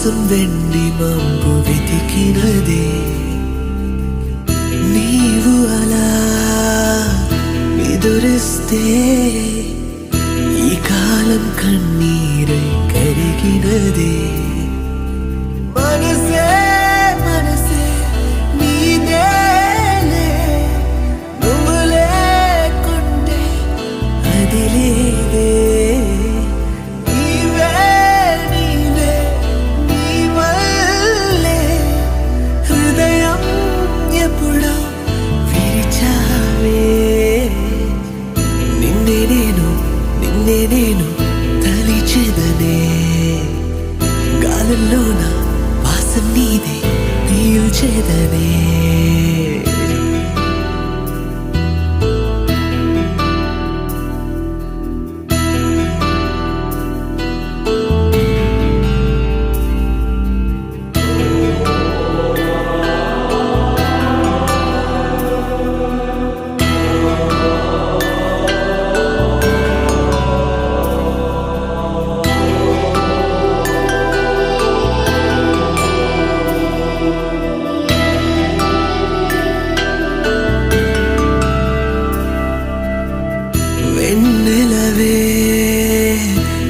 కోసం వెండి మబ్బు వెతికినదే నీవు అలా ఎదురిస్తే ఈ కాలం కన్నీరై కరిగినదే మనసే మనసే నీదేలే నువ్వు లేకుంటే అది లేదే నేను తలిచెదనే గాలుల్లోన వాసన నీదే పీల్చెదనే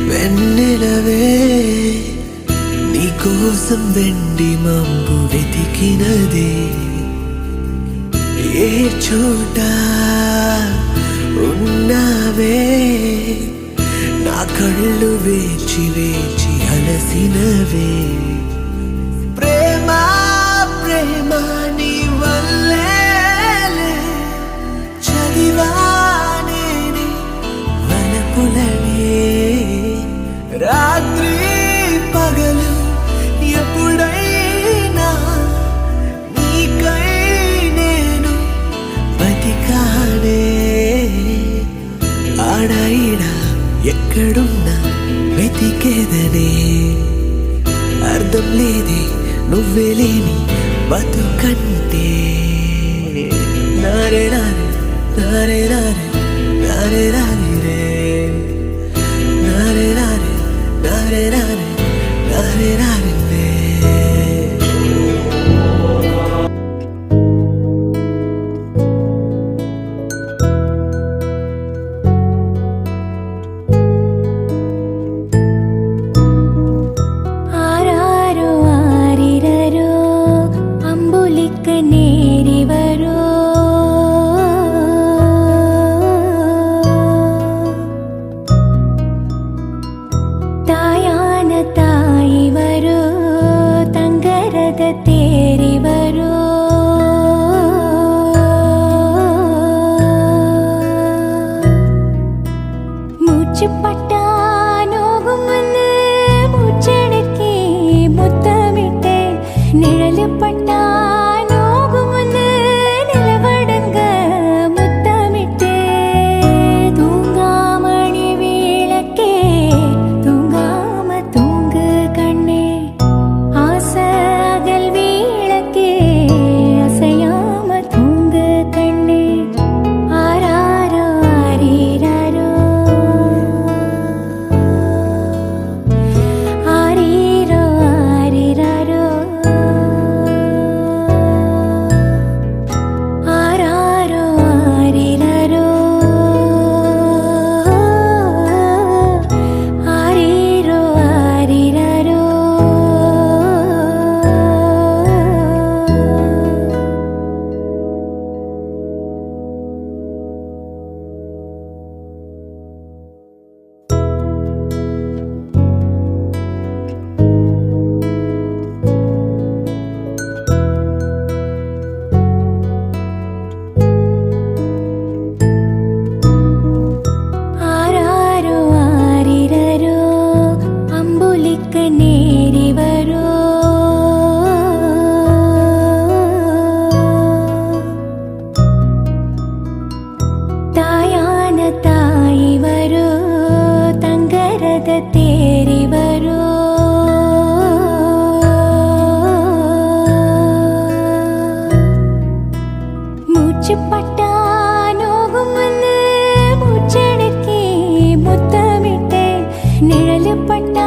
వెన్నెలవే నీ కోసం వెండి మబ్బు వెతికినదే ఏ చోట ఉన్నావే నా కళ్ళు వేచి వేచి అలసినవే ప్రేమ ప్రేమ నీ వల్లే చదివానే వనపులనే రాత్రి పగలు ఎప్పుడైనా నీకై నేను బతికానే ఆడాయిడా ఎక్కడున్నా వెతికేదనే అర్థం లేదే నువ్వే లేని బతుకంటే నారే నారే నారే నారే నారే నారే రే నారే నారే నారే నారే నారే నారే రే ఆరారో ఆరిరరో అంబులిక్క నేరివరో ತಾಯಿವರು ತಂಗರದ ತೇರಿವರು ಮುಚ್ಚುಪಟ್ಟ ನೋಗುಮನ್ನು ಮುಚ್ಚಡಕ್ಕೆ ಮುತ್ತಮಿಟ್ಟೆ ನಿഴಲು ಪಟ್ಟ ನೋಗುಮನ್ನು ನಿಲವಡಂಗ ಮುತ್ತಮಿಟ್ಟೆ தூங்காமணி விளக்கே ಮುಚ್ಚುಪಟ್ಟ ನೋಗುಮನ್ನು ಮುಚ್ಚಡಕ್ಕೆ ಮುತ್ತಮಿಟ್ಟೆ ನಿഴಲು ಪಟ್ಟ